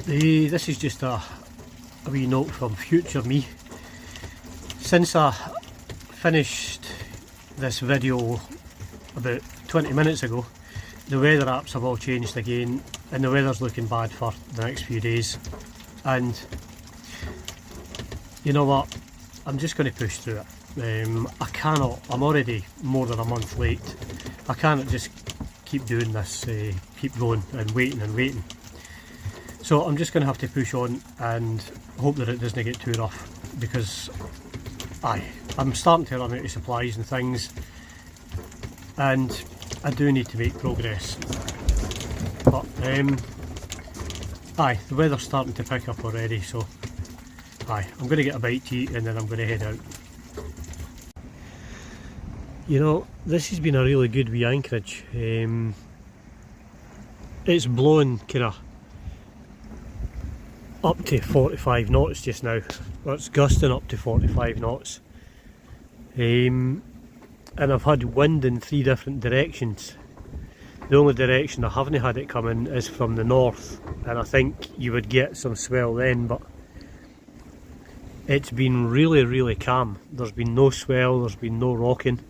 This is just a wee note from future me. Since I finished this video about 20 minutes ago, the weather apps have all changed again and the weather's looking bad for the next few days, and you know what, I'm just going to push through it. I'm already more than a month late. I cannot just keep doing this, keep going and waiting. So I'm just going to have to push on and hope that it doesn't get too rough, because I'm starting to run out of supplies and things, and I do need to make progress. But the weather's starting to pick up already, so I'm going to get a bite to eat and then I'm going to head out. You know, this has been a really good wee anchorage. It's blowing kind of up to 45 knots just now. Well, it's gusting up to 45 knots. And I've had wind in 3 different directions. The only direction I haven't had it come in is from the north, and I think you would get some swell then, but it's been really calm. There's been no swell, there's been no rocking.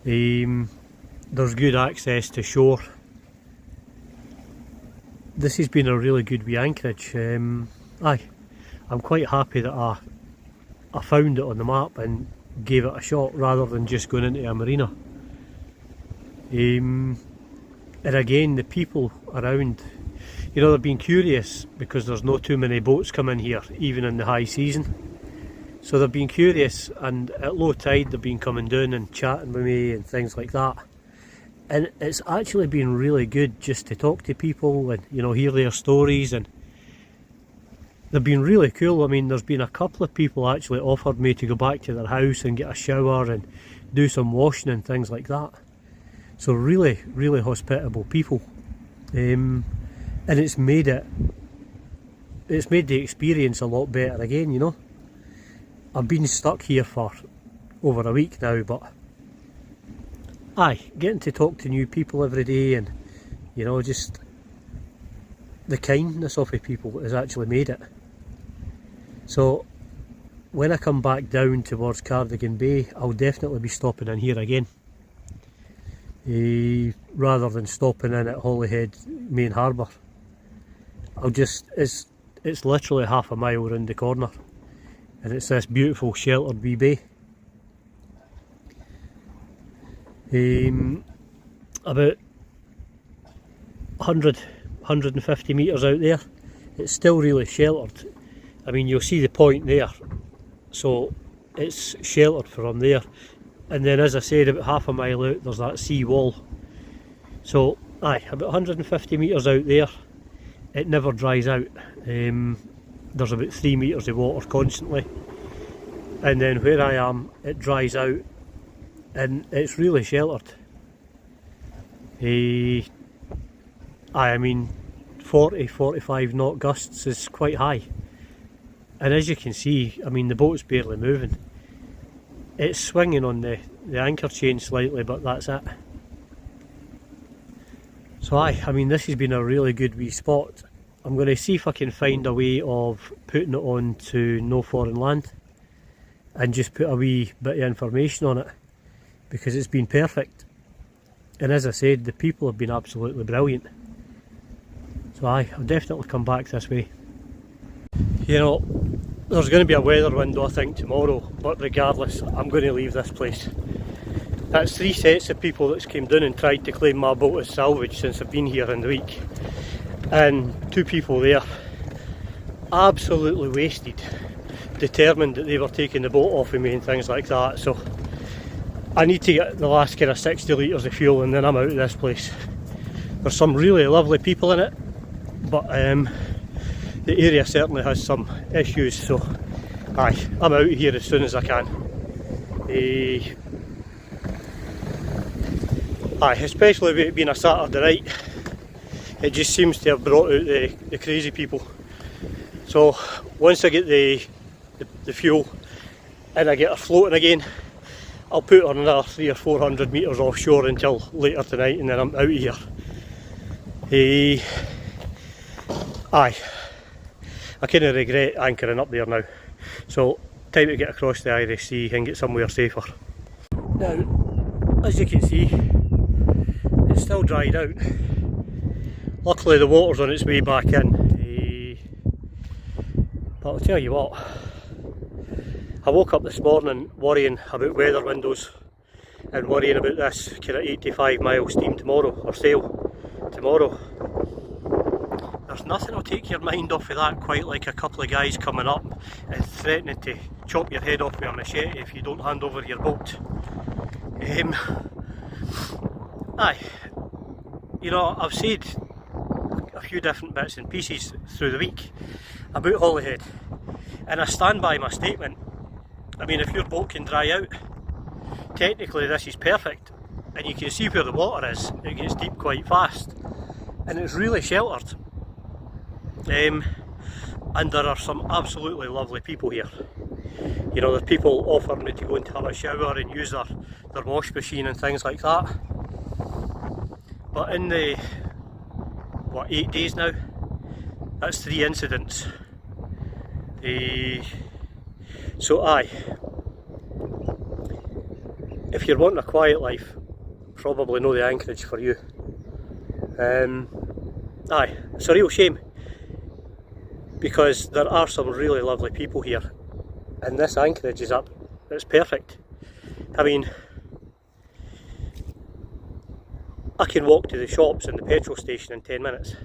There's good access to shore. This has been a really good wee anchorage. I'm quite happy that I found it on the map and gave it a shot rather than just going into a marina. And again, the people around, you know, they've been curious because there's not too many boats coming here even in the high season. So they've been curious, and at low tide they've been coming down and chatting with me and things like that. And it's actually been really good just to talk to people and, you know, hear their stories, and they've been really cool. I mean, there's been a couple of people actually offered me to go back to their house and get a shower and do some washing and things like that. So really hospitable people. And it's made the experience a lot better again, you know. I've been stuck here for over a week now, but getting to talk to new people every day, and you know, just the kindness of the people has actually made it. So when I come back down towards Cardigan Bay, I'll definitely be stopping in here again, rather than stopping in at Holyhead main harbour. It's literally half a mile round the corner, and it's this beautiful sheltered wee bay. About 150 metres out there, it's still really sheltered. I mean, you'll see the point there, so it's sheltered from there. And then, as I said, about half a mile out there's that sea wall. So about 150 metres out there, it never dries out. There's about 3 metres of water constantly, and then where I am it dries out and it's really sheltered. I mean 40-45 knot gusts is quite high, and as you can see, I mean, the boat's barely moving. It's swinging on the anchor chain slightly, but that's it. So I mean, this has been a really good wee spot. I'm going to see if I can find a way of putting it on to No Foreign Land and just put a wee bit of information on it, because it's been perfect. And as I said, the people have been absolutely brilliant. So I'll definitely come back this way. You know, there's going to be a weather window I think tomorrow, but regardless, I'm going to leave this place. That's 3 sets of people that's came down and tried to claim my boat as salvage since I've been here in the week. And 2 people there, absolutely wasted, determined that they were taking the boat off of me and things like that. So I need to get the last kind of 60 litres of fuel and then I'm out of this place. There's some really lovely people in it, but the area certainly has some issues, so I'm out of here as soon as I can. Especially with it being a Saturday night, it just seems to have brought out the crazy people. So once I get the fuel and I get her floating again, I'll put her another 300 or 400 metres offshore until later tonight, and then I'm out of here. Aye, I kind of regret anchoring up there now, so time to get across the Irish Sea and get somewhere safer. Now, as you can see, it's still dried out. Luckily the water's on its way back in, but I'll tell you what, I woke up this morning worrying about weather windows and worrying about this kind of 85 mile steam tomorrow, or sail tomorrow. There's nothing will take your mind off of that quite like a couple of guys coming up and threatening to chop your head off with a machete if you don't hand over your boat. Aye, you know, I've said a few different bits and pieces through the week about Holyhead, and I stand by my statement. I mean, if your boat can dry out, technically this is perfect, and you can see where the water is. It gets deep quite fast, and it's really sheltered. And there are some absolutely lovely people here. You know, there's people offering me to go and have a shower and use their wash machine and things like that. But in the, 8 days now, that's 3 incidents. So aye, if you're wanting a quiet life, probably know the anchorage for you. Aye, it's a real shame, because there are some really lovely people here, and this anchorage is up, it's perfect. I mean, I can walk to the shops and the petrol station in 10 minutes.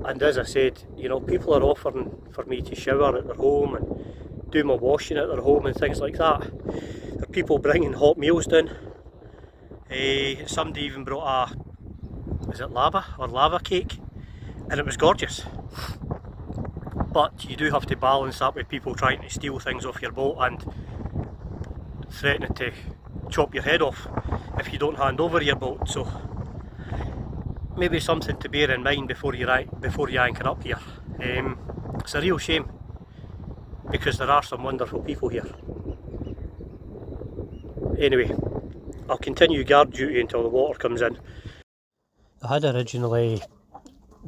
And as I said, you know, people are offering for me to shower at their home and do my washing at their home and things like that. There are people bringing hot meals down. Somebody even brought is it lava cake? And it was gorgeous. But you do have to balance that with people trying to steal things off your boat and threatening to chop your head off if you don't hand over your boat. So maybe something to bear in mind before you anchor up here. It's a real shame, because there are some wonderful people here. Anyway, I'll continue guard duty until the water comes in. I had originally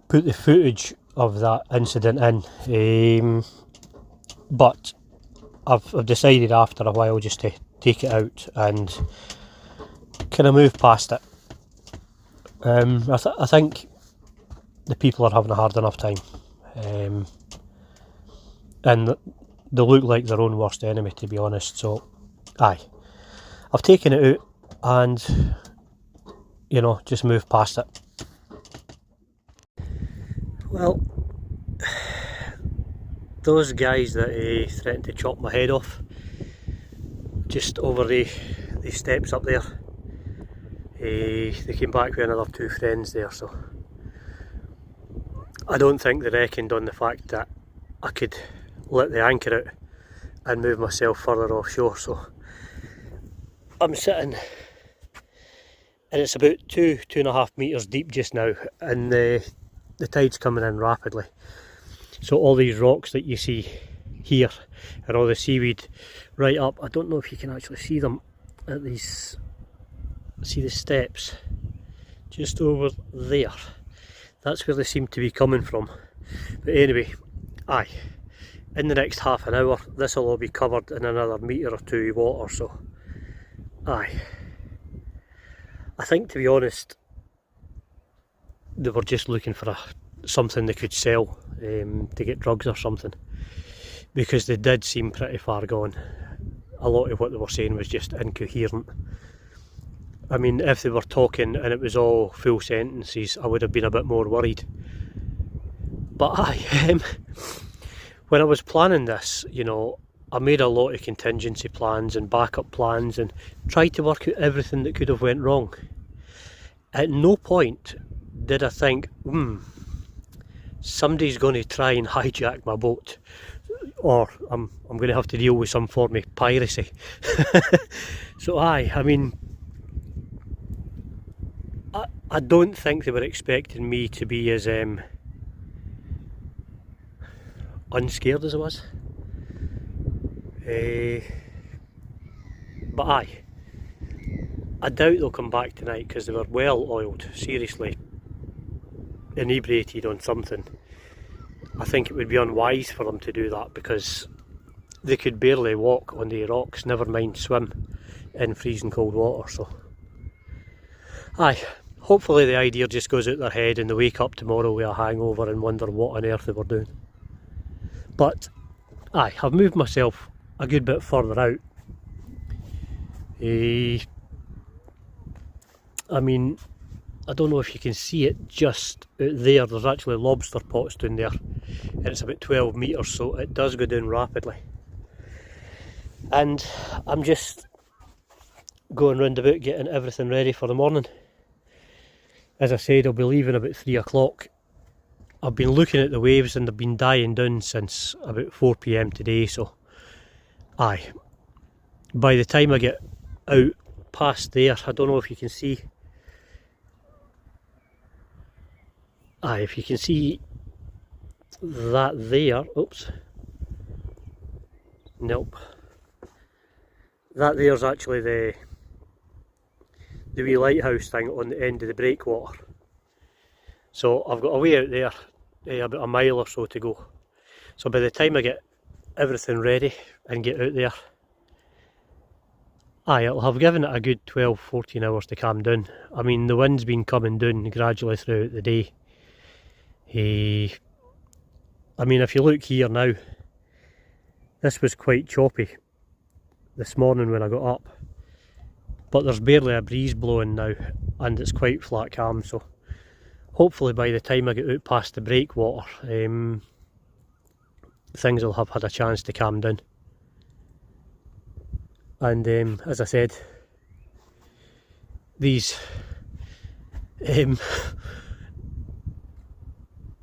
put the footage of that incident in, but I've decided after a while just to take it out and kind of move past it. I think the people are having a hard enough time, and they look like their own worst enemy, to be honest. So aye, I've taken it out and, you know, just move past it. Well, those guys that threatened to chop my head off just over the steps up there, they came back with another 2 friends there, so I don't think they reckoned on the fact that I could let the anchor out and move myself further offshore. So I'm sitting, and it's about 2.5 metres deep just now, and the tide's coming in rapidly. So all these rocks that you see here and all the seaweed right up, I don't know if you can actually see them at these, see the steps just over there, that's where they seem to be coming from. But anyway, aye, in the next half an hour this will all be covered in another metre or 2 of water. So aye, I think, to be honest, they were just looking for something they could sell, to get drugs or something, because they did seem pretty far gone. A lot of what they were saying was just incoherent. I mean, if they were talking and it was all full sentences, I would have been a bit more worried. But aye, when I was planning this, you know, I made a lot of contingency plans and backup plans and tried to work out everything that could have went wrong. At no point did I think, somebody's going to try and hijack my boat, or I'm going to have to deal with some form of piracy. So aye, I mean, I don't think they were expecting me to be as unscared as I was. But aye, I doubt they'll come back tonight because they were well oiled. Seriously, inebriated on something, I think it would be unwise for them to do that, because they could barely walk on the rocks, never mind swim in freezing cold water. So aye, hopefully the idea just goes out their head and they wake up tomorrow with a hangover and wonder what on earth they were doing. But aye, I've moved myself a good bit further out. I mean, I don't know if you can see it just out there, there's actually lobster pots down there, and it's about 12 metres, so it does go down rapidly. And I'm just going round about getting everything ready for the morning. As I said, I'll be leaving about 3 o'clock. I've been looking at the waves and they've been dying down since about 4 PM today, so aye, by the time I get out past there, I don't know if you can see, aye, if you can see that there, oops, nope, that there's actually the wee lighthouse thing on the end of the breakwater. So I've got a way out there, about a mile or so to go. So by the time I get everything ready and get out there, aye, it'll have given it a good 12-14 hours to calm down. I mean, the wind's been coming down gradually throughout the day. I mean, if you look here now, this was quite choppy this morning when I got up, but there's barely a breeze blowing now and it's quite flat calm, so hopefully by the time I get out past the breakwater, things will have had a chance to calm down. And as I said, these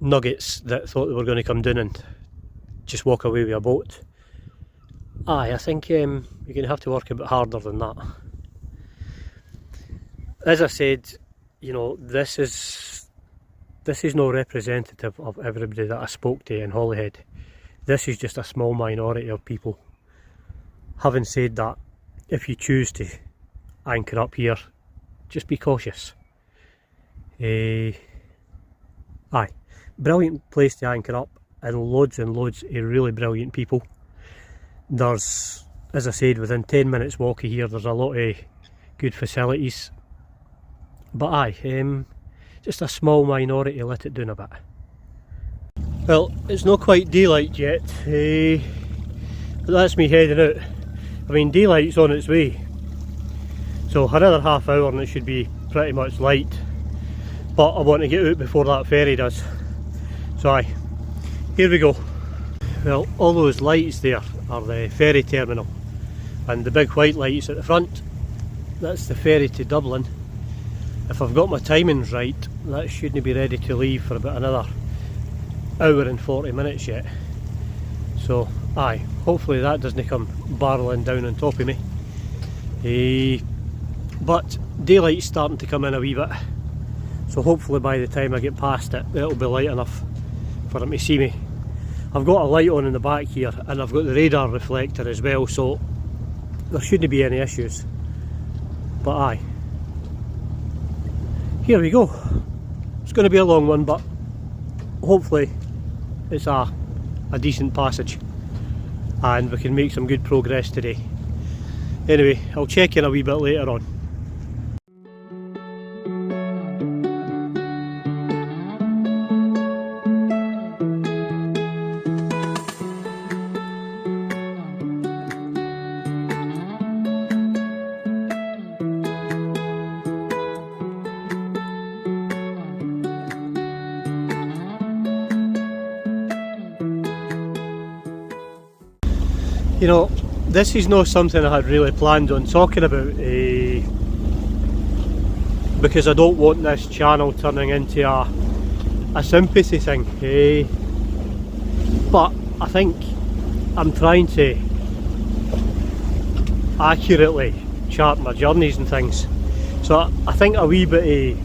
nuggets that thought they were going to come down and just walk away with a boat, aye, I think you're going to have to work a bit harder than that. As I said, you know, this is no representative of everybody that I spoke to in Holyhead. This is just a small minority of people. Having said that, if you choose to anchor up here, just be cautious. Aye, brilliant place to anchor up, and loads of really brilliant people. There's, as I said, within 10 minutes walk of here, there's a lot of good facilities. But aye, just a small minority let it down a bit. Well, it's not quite daylight yet, but that's me heading out. I mean, daylight's on its way, so another half hour and it should be pretty much light. But I want to get out before that ferry does. So aye, here we go. Well, all those lights there are the ferry terminal, and the big white lights at the front, that's the ferry to Dublin. If I've got my timings right, that shouldn't be ready to leave for about another hour and 40 minutes yet. So aye, hopefully that doesn't come barreling down on top of me. But daylight's starting to come in a wee bit, so hopefully by the time I get past it, it'll be light enough for them to see me. I've got a light on in the back here, and I've got the radar reflector as well, so there shouldn't be any issues. But aye, here we go. It's going to be a long one, but hopefully it's a decent passage and we can make some good progress today. Anyway, I'll check in a wee bit later on. You know, this is not something I had really planned on talking about, because I don't want this channel turning into a sympathy thing, but I think I'm trying to accurately chart my journeys and things, so I think a wee bit of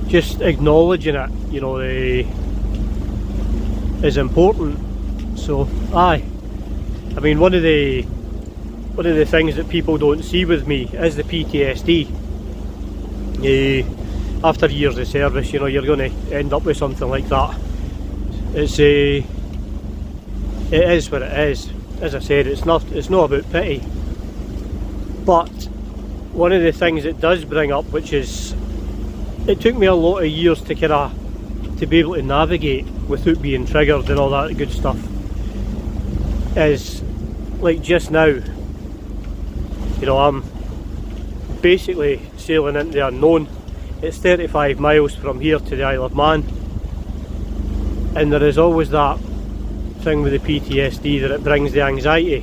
just acknowledging it, you know, is important. So aye, I mean, one of the things that people don't see with me is the PTSD. after years of service, you know, you're going to end up with something like that. It is what it is. As I said, it's not about pity. But one of the things it does bring up, which is, it took me a lot of years to be able to navigate without being triggered and all that good stuff, is like just now, you know, I'm basically sailing into the unknown. It's 35 miles from here to the Isle of Man, and there is always that thing with the PTSD that it brings the anxiety,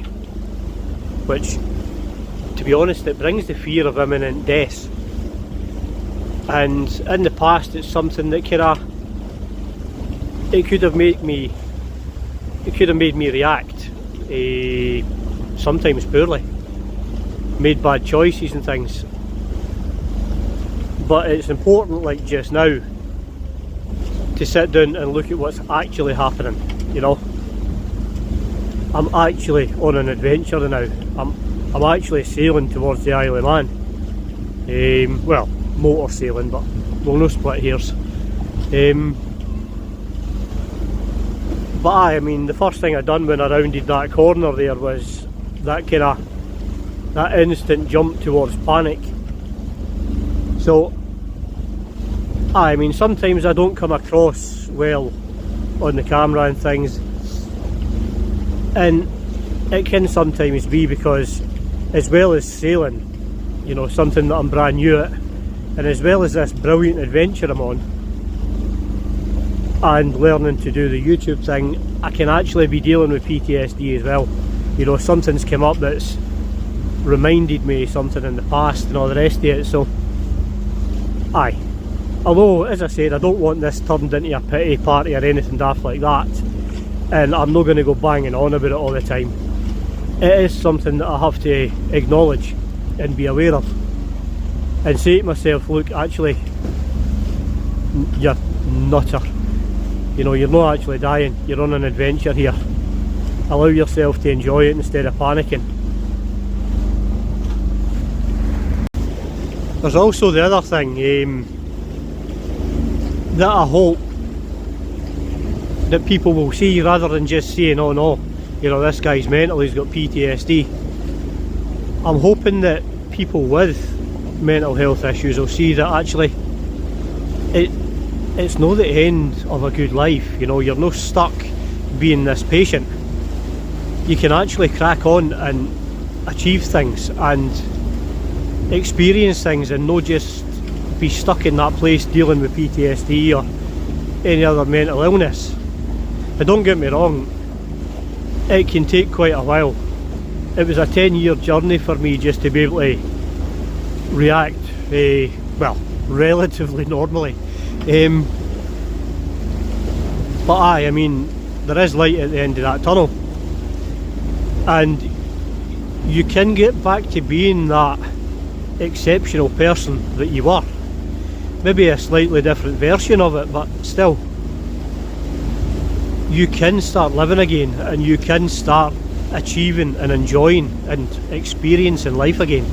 which, to be honest, it brings the fear of imminent death. And in the past, it's something that it could have made me react, sometimes poorly, made bad choices and things. But it's important, like just now, to sit down and look at what's actually happening. You know, I'm actually on an adventure now. I'm actually sailing towards the Isle of Man. Well, motor sailing, but we'll no split hairs. But I mean, the first thing I done when I rounded that corner there was that instant jump towards panic. So, I mean, sometimes I don't come across well on the camera and things, and it can sometimes be because, as well as sailing, you know, something that I'm brand new at, and as well as this brilliant adventure I'm on, and learning to do the YouTube thing, I can actually be dealing with PTSD as well. You know, something's come up that's reminded me of something in the past and all the rest of it. So, aye. Although, as I said, I don't want this turned into a pity party or anything daft like that, and I'm not going to go banging on about it all the time. It is something that I have to acknowledge and be aware of, and say to myself, look, actually, you're nutter. You know, you're not actually dying, you're on an adventure here. Allow yourself to enjoy it instead of panicking. There's also the other thing that I hope that people will see, rather than just saying, oh no, you know, this guy's mental, he's got PTSD. I'm hoping that people with mental health issues will see that actually it's not the end of a good life. You know, you're not stuck being this patient. You can actually crack on and achieve things and experience things, and not just be stuck in that place dealing with PTSD or any other mental illness. But don't get me wrong, it can take quite a while. It was a 10-year journey for me just to be able to react, well, relatively normally. But I mean, there is light at the end of that tunnel, and you can get back to being that exceptional person that you were. Maybe a slightly different version of it, but still, you can start living again, and you can start achieving and enjoying and experiencing life again.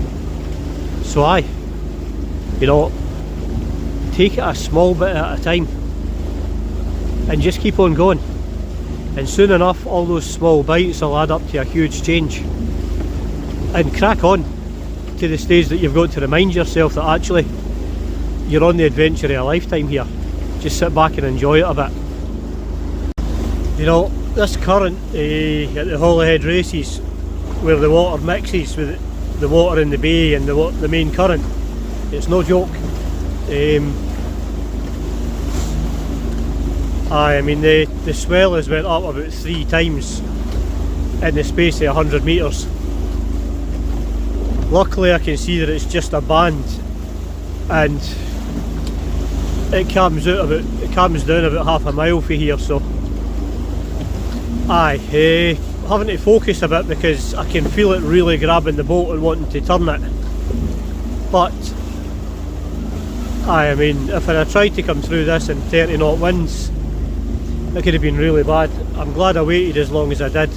So you know, take it a small bit at a time and just keep on going, and soon enough all those small bites will add up to a huge change, and crack on to the stage that you've got to remind yourself that actually you're on the adventure of a lifetime here. Just sit back and enjoy it a bit. You know, this current at the Holyhead races, where the water mixes with the water in the bay and the main current, it's no joke. I mean, the swell has went up about 3 times in the space of 100 metres. Luckily I can see that it's just a band, and it comes down about half a mile from here, so having to focus a bit because I can feel it really grabbing the boat and wanting to turn it. But I mean, if I had tried to come through this in 30 knot winds, it could have been really bad. I'm glad I waited as long as I did.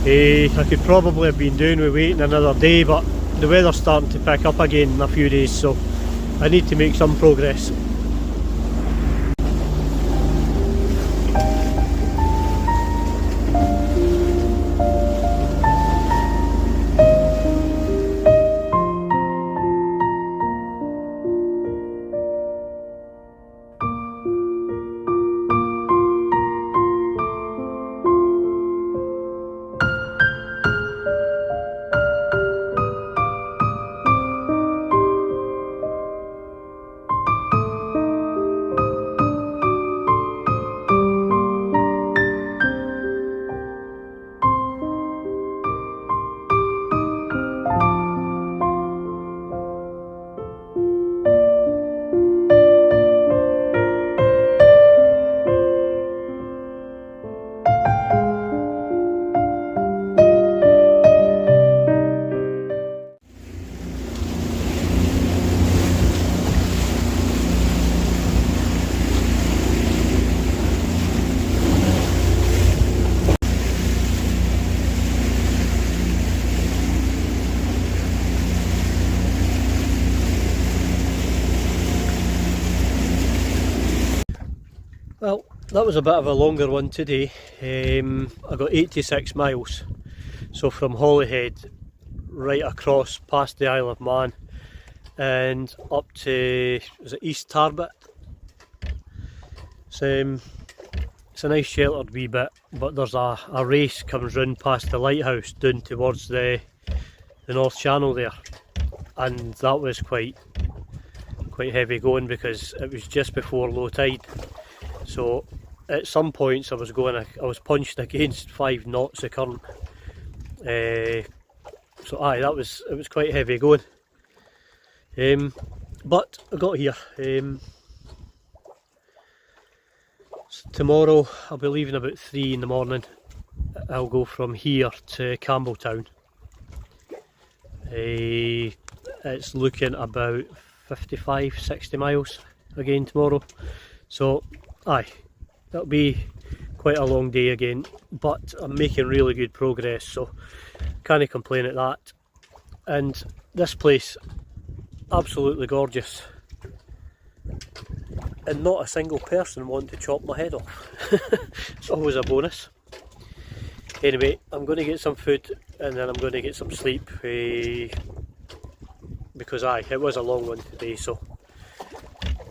I could probably have been doing with waiting another day, but the weather's starting to pick up again in a few days, so I need to make some progress. Well, that was a bit of a longer one today. I got 86 miles, so from Holyhead right across past the Isle of Man and up to, is it East Tarbet? It's a nice sheltered wee bit, but there's a race comes round past the lighthouse down towards the North Channel there, and that was quite heavy going because it was just before low tide. So at some points I was punching against 5 knots of current. So aye, it was quite heavy going. But I got here. Tomorrow I'll be leaving about 3 in the morning. I'll go from here to Campbelltown. It's looking about 55-60 miles again tomorrow. So aye, that'll be quite a long day again, but I'm making really good progress, so can't complain at that. And this place, absolutely gorgeous, and not a single person wanting to chop my head off. It's always a bonus. Anyway, I'm going to get some food and then I'm going to get some sleep, because aye, it was a long one today, so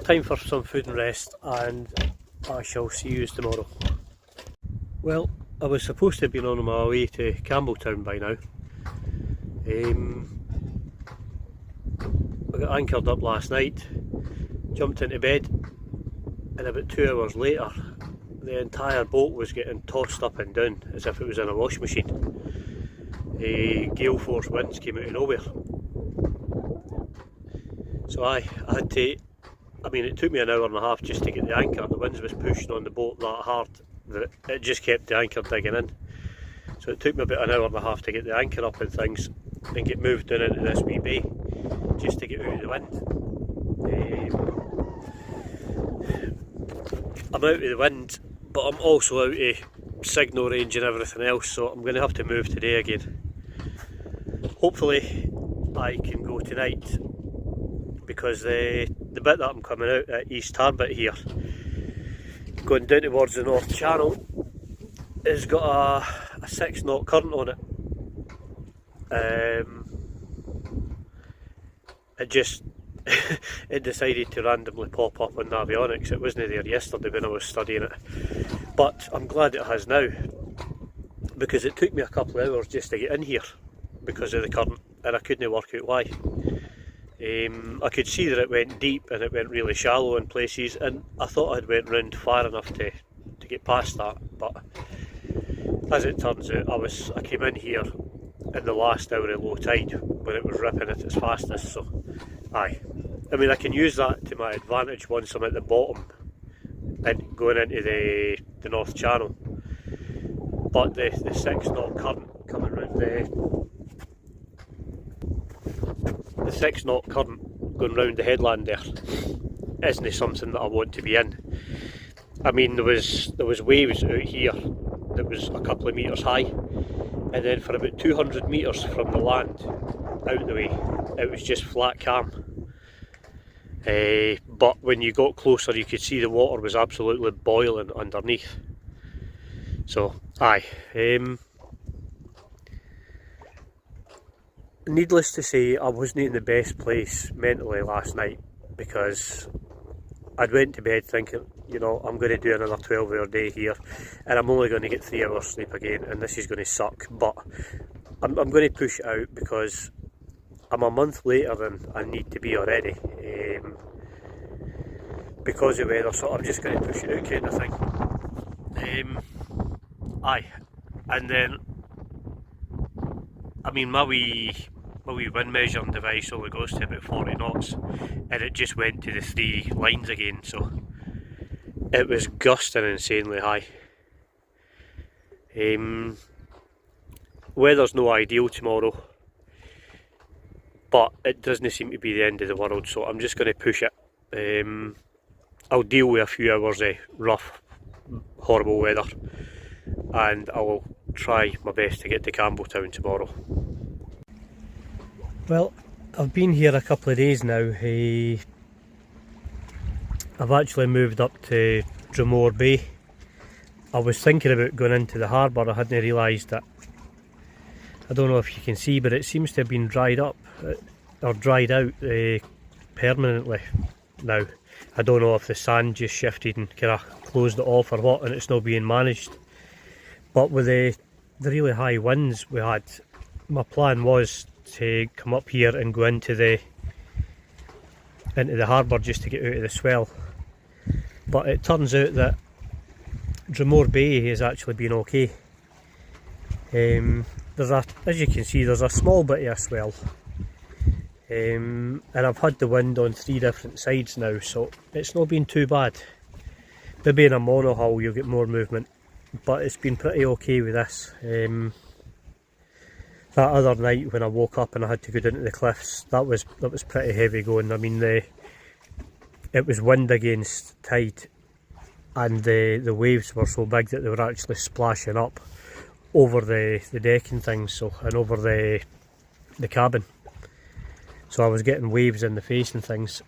time for some food and rest, and I shall see you tomorrow. Well, I was supposed to have been on my way to Campbelltown by now. I got anchored up last night, jumped into bed, and about 2 hours later the entire boat was getting tossed up and down as if it was in a wash machine. Gale force winds came out of nowhere. So I had to, it took me an hour and a half just to get the anchor. The winds was pushing on the boat that hard that it just kept the anchor digging in. So it took me about an hour and a half to get the anchor up and things and get moved down into this wee bay just to get out of the wind. I'm out of the wind, but I'm also out of signal range and everything else, so I'm going to have to move today again. Hopefully I can go tonight, because the bit that I'm coming out at East Tarbet here, going down towards the North Channel, has got a 6 knot current on it. It just it decided to randomly pop up on Navionics. It wasn't there yesterday when I was studying it, but I'm glad it has now, because it took me a couple of hours just to get in here because of the current, and I couldn't work out why. I could see that it went deep and it went really shallow in places, and I thought I'd went round far enough to get past that, but as it turns out, I came in here in the last hour of low tide when it was ripping at its fastest. So aye, I can use that to my advantage once I'm at the bottom and going into the North Channel, but the 6 knot current coming round the 6 knot current going round the headland there isn't something that I want to be in. There was waves out here that was a couple of metres high, and then for about 200 metres from the land out the way it was just flat calm. but when you got closer you could see the water was absolutely boiling underneath. So aye, needless to say, I wasn't in the best place mentally last night, because I'd went to bed thinking, you know, I'm going to do another 12-hour day here and I'm only going to get 3 hours sleep again and this is going to suck, but I'm going to push it out because I'm a month later than I need to be already, because of weather, so I'm just going to push it out kind of thing. Aye, and then, I mean, my wee wind measuring device only goes to about 40 knots and it just went to the 3 lines again, so it was gusting insanely high. Weather's no ideal tomorrow, but it doesn't seem to be the end of the world, so I'm just going to push it. I'll deal with a few hours of rough, horrible weather, and I will try my best to get to Campbelltown tomorrow. Well, I've been here a couple of days now. I've actually moved up to Dromore Bay. I was thinking about going into the harbour. I hadn't realised that. I don't know if you can see, but it seems to have been dried up or dried out permanently now. I don't know if the sand just shifted and kind of closed it off or what, and it's not being managed. But with the really high winds we had, my plan was to come up here and go into the harbour just to get out of the swell. But it turns out that Dromore Bay has actually been okay. As you can see, there's a small bit of a swell, and I've had the wind on 3 different sides now, so it's not been too bad. Maybe in a monohull you'll get more movement, but it's been pretty okay with this. That other night when I woke up and I had to go down to the cliffs, that was pretty heavy going. I mean, it was wind against tide, and the waves were so big that they were actually splashing up over the deck and things, so, and over the cabin. So I was getting waves in the face and things.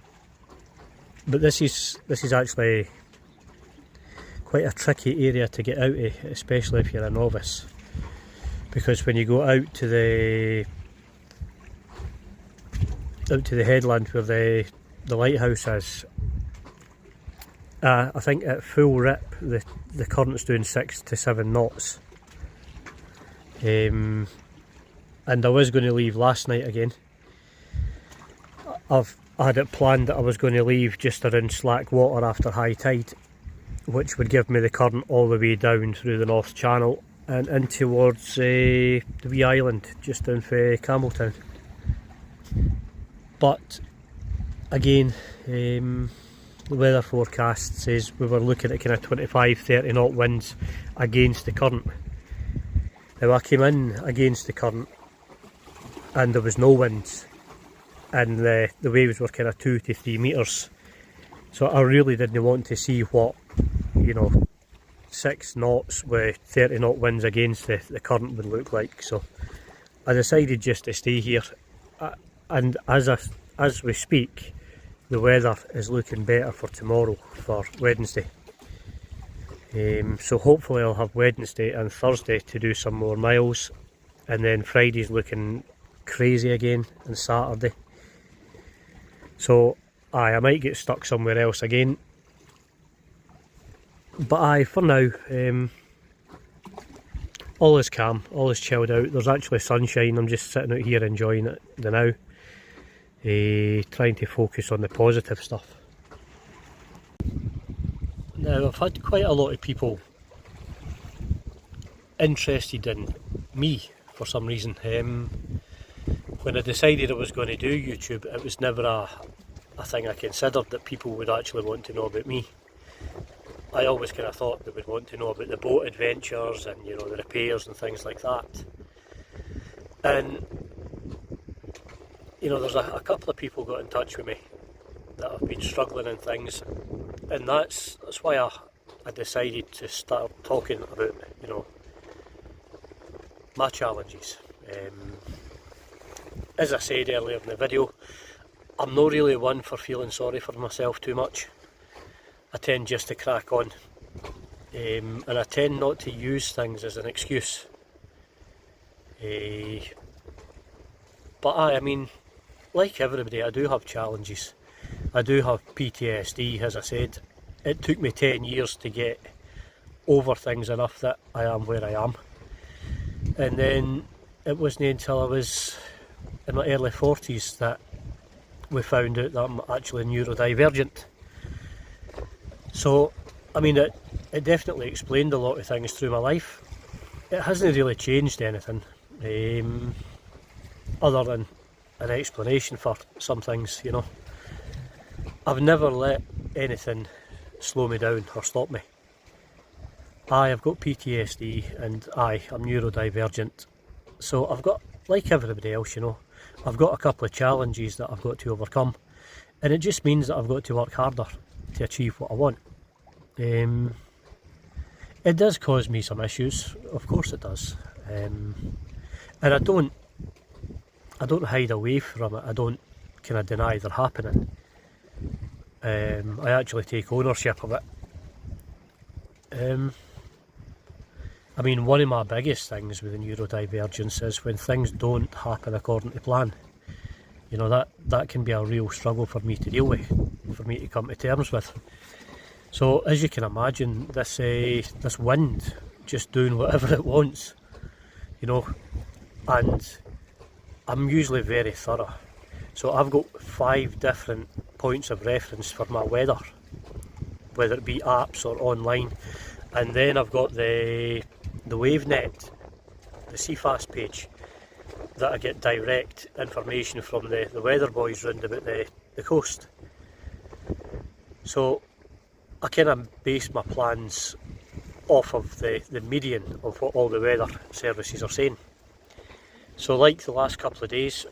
But this is actually quite a tricky area to get out of, especially if you're a novice. Because when you go out to the headland where the lighthouse is, I think at full rip the current's doing 6 to 7 knots. And I was going to leave last night again. I had it planned that I was going to leave just around slack water after high tide, which would give me the current all the way down through the North Channel and in towards the wee island just down for Campbelltown. But again, the weather forecast says we were looking at kind of 25-30 knot winds against the current. Now I came in against the current and there was no winds, and the waves were kind of 2 to 3 metres, so I really didn't want to see what, you know, 6 knots with 30 knot winds against the current would look like. So I decided just to stay here, and as we speak, the weather is looking better for tomorrow, for Wednesday. So hopefully I'll have Wednesday and Thursday to do some more miles, and then Friday's looking crazy again, and Saturday. So I might get stuck somewhere else again, but for now, all is calm, all is chilled out. There's actually sunshine. I'm just sitting out here enjoying it now, trying to focus on the positive stuff. Now, I've had quite a lot of people interested in me for some reason. When I decided I was going to do YouTube, it was never a thing I considered that people would actually want to know about me. I always kind of thought they would want to know about the boat adventures and, you know, the repairs and things like that. And, you know, there's a couple of people got in touch with me that have been struggling and things, and that's why I decided to start talking about, you know, my challenges. As I said earlier in the video, I'm not really one for feeling sorry for myself too much. I tend just to crack on, and I tend not to use things as an excuse. But I mean, like everybody, I do have challenges. I do have PTSD, as I said. It took me 10 years to get over things enough that I am where I am. And then it wasn't until I was in my early 40s that we found out that I'm actually neurodivergent. So, I mean, it definitely explained a lot of things through my life. It hasn't really changed anything, other than an explanation for some things, you know. I've never let anything slow me down or stop me. I've got PTSD and I'm neurodivergent. So I've got, like everybody else, you know, I've got a couple of challenges that I've got to overcome. And it just means that I've got to work harder to achieve what I want. It does cause me some issues, of course it does. And I don't hide away from it. I don't kind of deny they're happening. I actually take ownership of it. I mean, one of my biggest things with the neurodivergence is when things don't happen according to plan. You know, that can be a real struggle for me to deal with, for me to come to terms with. So, as you can imagine, this wind just doing whatever it wants, you know, and I'm usually very thorough. So I've got 5 different points of reference for my weather, whether it be apps or online. And then I've got the WaveNet, the CFast page, that I get direct information from the weather boys round about the coast. So I kind of base my plans off of the median of what all the weather services are saying. So like the last couple of days,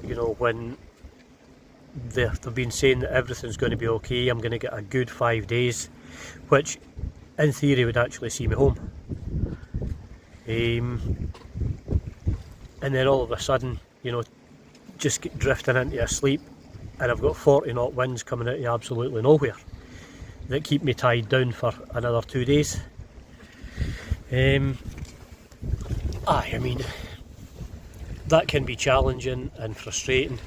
you know, when they've been saying that everything's going to be okay, I'm going to get a good 5 days, which in theory would actually see me home. And then all of a sudden, you know, just get drifting into a sleep, and I've got 40 knot winds coming out of absolutely nowhere that keep me tied down for another 2 days. I mean, that can be challenging and frustrating.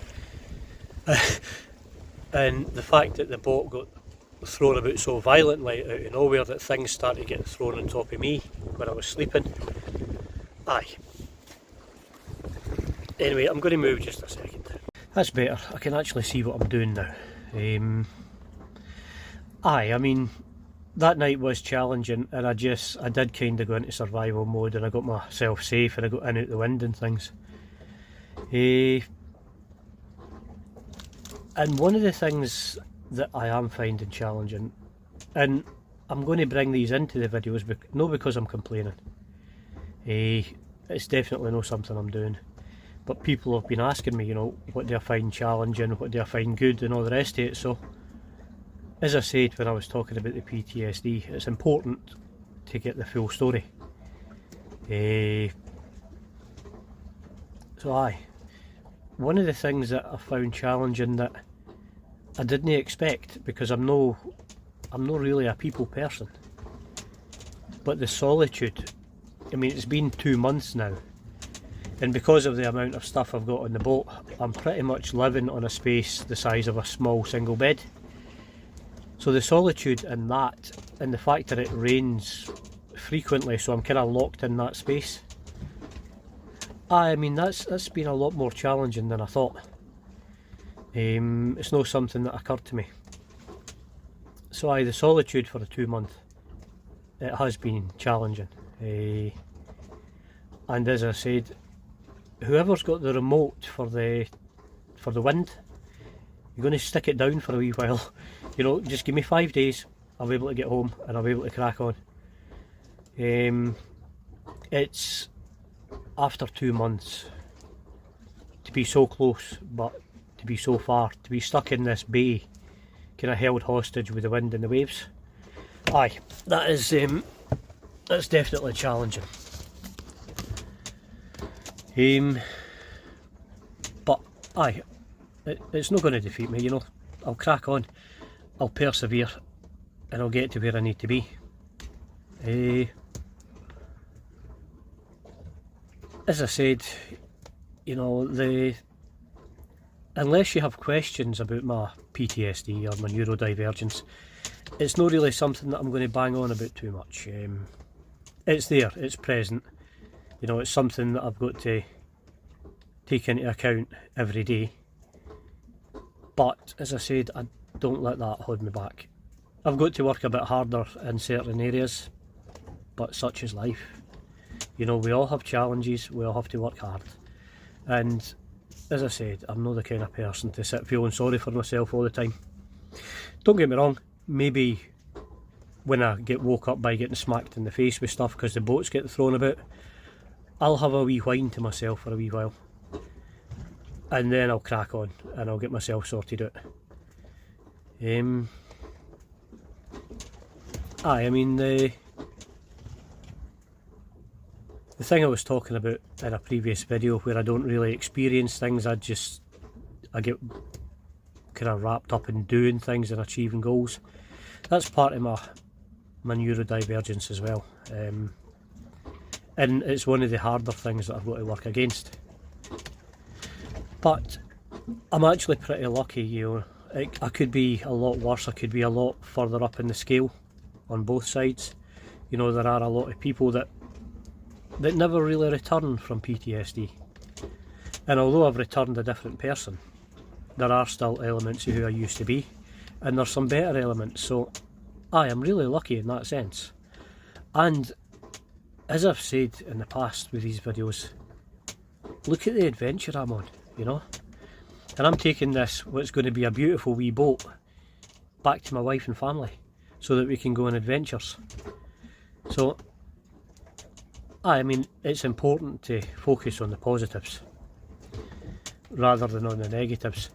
And the fact that the boat got thrown about so violently out of nowhere that things started getting thrown on top of me when I was sleeping. Anyway, I'm going to move just a second. That's better. I can actually see what I'm doing now. I mean, that night was challenging, and I did kind of go into survival mode, and I got myself safe, and I got in out the wind and things. And one of the things that I am finding challenging, and I'm going to bring these into the videos, not because I'm complaining, it's definitely not something I'm doing, but people have been asking me, you know, what do I find challenging, what do I find good, and all the rest of it. So as I said when I was talking about the PTSD, it's important to get the full story. So one of the things that I found challenging that I didn't expect, because I'm not really a people person, but the solitude. I mean, it's been 2 months now, and because of the amount of stuff I've got on the boat, I'm pretty much living on a space the size of a small single bed. So the solitude in that, and the fact that it rains frequently, so I'm kind of locked in that space. I mean, that's been a lot more challenging than I thought. It's not something that occurred to me. So the solitude for the 2 month, it has been challenging. And as I said, whoever's got the remote for the wind, you're going to stick it down for a wee while. You know, just give me 5 days, I'll be able to get home and I'll be able to crack on. It's after 2 months to be so close, but to be so far, to be stuck in this bay, kind of held hostage with the wind and the waves. That's definitely challenging. But it's not going to defeat me, you know. I'll crack on, I'll persevere, and I'll get to where I need to be. As I said, you know, unless you have questions about my PTSD or my neurodivergence, it's not really something that I'm going to bang on about too much. It's there, it's present, you know, it's something that I've got to take into account every day. But as I said, I don't let that hold me back. I've got to work a bit harder in certain areas, but such is life. You know, we all have challenges, we all have to work hard. And as I said, I'm not the kind of person to sit feeling sorry for myself all the time. Don't get me wrong, maybe when I get woke up by getting smacked in the face with stuff because the boats get thrown about, I'll have a wee whine to myself for a wee while. And then I'll crack on and I'll get myself sorted out. I mean, the thing I was talking about in a previous video where I don't really experience things, I get kind of wrapped up in doing things and achieving goals. That's part of my neurodivergence as well. And it's one of the harder things that I've got to work against. But I'm actually pretty lucky, you know. I could be a lot worse, I could be a lot further up in the scale on both sides. You know, there are a lot of people that never really return from PTSD. And although I've returned a different person, there are still elements of who I used to be, and there's some better elements, so I am really lucky in that sense. And as I've said in the past with these videos, look at the adventure I'm on, you know. And I'm taking this, what's going to be a beautiful wee boat, back to my wife and family, so that we can go on adventures. So, I mean, it's important to focus on the positives, rather than on the negatives.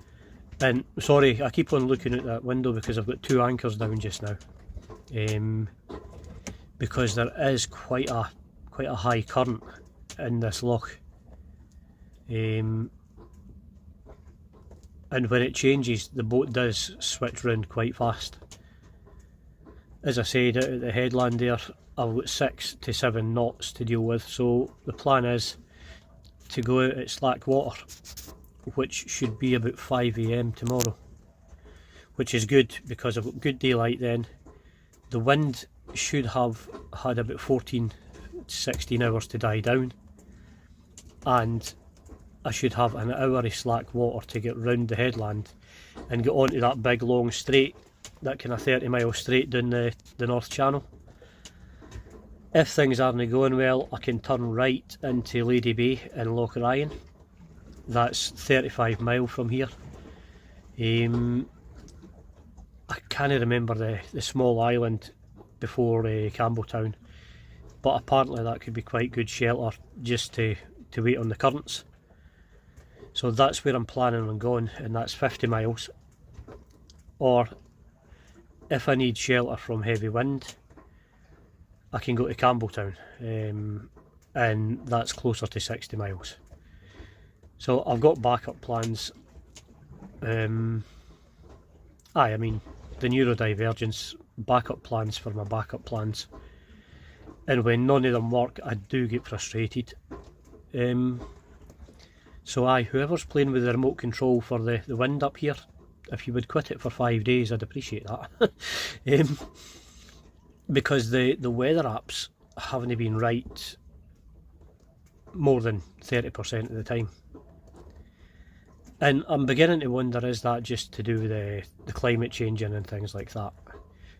And, sorry, I keep on looking out that window because I've got two anchors down just now. Because there is quite a high current in this loch. And when it changes, the boat does switch round quite fast. As I said, out at the headland there, I've got 6 to 7 knots to deal with, so the plan is to go out at slack water, which should be about 5 AM tomorrow, which is good because I've got good daylight then. The wind should have had about 14 to 16 hours to die down, and I should have an hour of slack water to get round the headland and get onto that big long straight, that kind of 30-mile straight down the North Channel. If things aren't going well, I can turn right into Lady Bay in Loch Ryan. That's 35 mile from here. I can't remember the small island before Campbelltown, but apparently that could be quite good shelter just to wait on the currents. So that's where I'm planning on going, and that's 50 miles. Or if I need shelter from heavy wind, I can go to Campbelltown, and that's closer to 60 miles. So I've got backup plans. I mean, the neurodivergence, backup plans for my backup plans. And when none of them work, I do get frustrated. So whoever's playing with the remote control for the wind up here, if you would quit it for 5 days, I'd appreciate that. Because the weather apps haven't been right more than 30% of the time. And I'm beginning to wonder, is that just to do with the climate changing and things like that?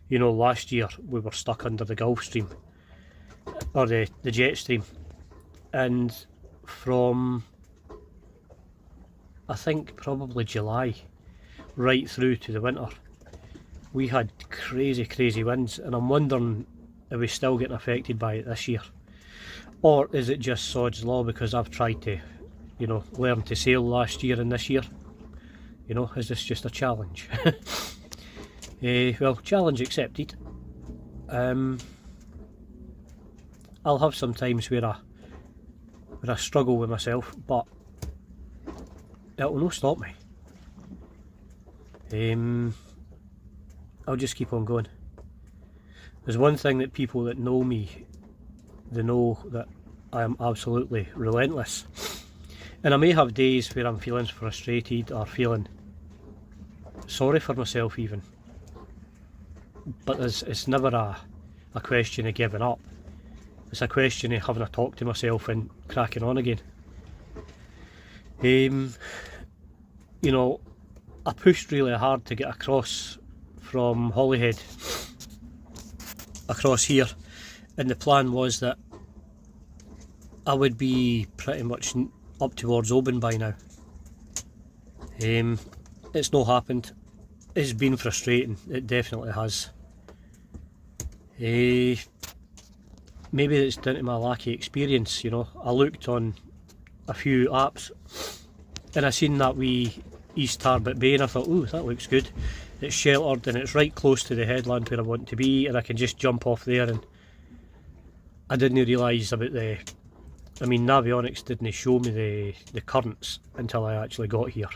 You know, last year we were stuck under the Gulf Stream, or the jet stream, and from I think probably July right through to the winter, we had crazy winds, and I'm wondering, are we still getting affected by it this year? Or is it just sod's law because I've tried to, you know, learn to sail last year and this year? You know, is this just a challenge? Well, challenge accepted. I'll have some times where I struggle with myself, but it will not stop me. I'll just keep on going. There's one thing that people that know me, they know that I am absolutely relentless. And I may have days where I'm feeling frustrated or feeling sorry for myself even. But it's never a question of giving up. It's a question of having a talk to myself and cracking on again. You know, I pushed really hard to get across from Holyhead across here, and the plan was that I would be pretty much up towards Oban by now. It's not happened. It's been frustrating, it definitely has. Maybe it's down to my lack of experience, you know. I looked on a few apps and I seen that wee East Tarbert Bay and I thought, ooh, that looks good. It's sheltered and it's right close to the headland where I want to be, and I can just jump off there. And I didn't realise about Navionics didn't show me the currents until I actually got here,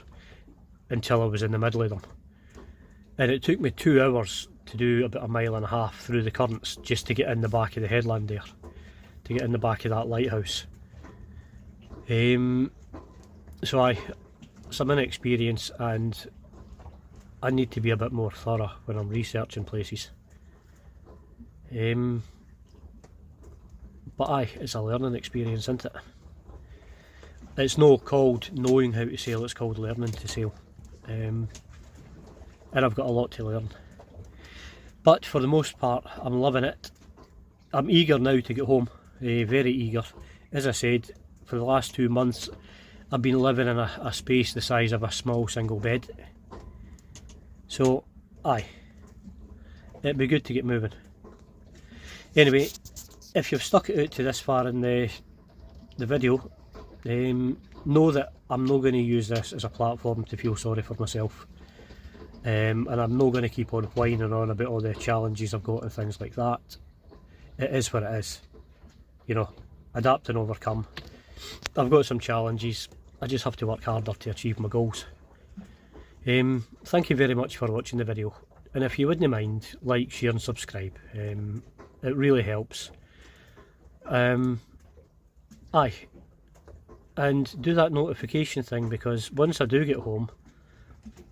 until I was in the middle of them. And it took me 2 hours to do about 1.5 miles through the currents just to get in the back of the headland there, to get in the back of that lighthouse. So some inexperience, and I need to be a bit more thorough when I'm researching places. But it's a learning experience, isn't it? It's not called knowing how to sail, it's called learning to sail. And I've got a lot to learn. But for the most part, I'm loving it. I'm eager now to get home, very eager. As I said, for the last 2 months, I've been living in a space the size of a small single bed. So, it'd be good to get moving. Anyway, if you've stuck it out to this far in the video, know that I'm not going to use this as a platform to feel sorry for myself. And I'm not going to keep on whining on about all the challenges I've got and things like that. It is what it is. You know, adapt and overcome. I've got some challenges. I just have to work harder to achieve my goals. Thank you very much for watching the video. And if you wouldn't mind, like, share and subscribe. It really helps. And do that notification thing, because once I do get home,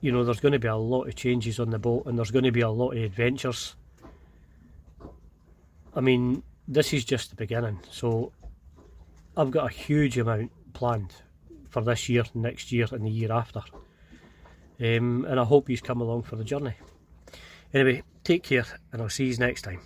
you know, there's going to be a lot of changes on the boat and there's going to be a lot of adventures. I mean, this is just the beginning, so I've got a huge amount planned for this year, next year and the year after. And I hope you've come along for the journey. Anyway, take care and I'll see you next time.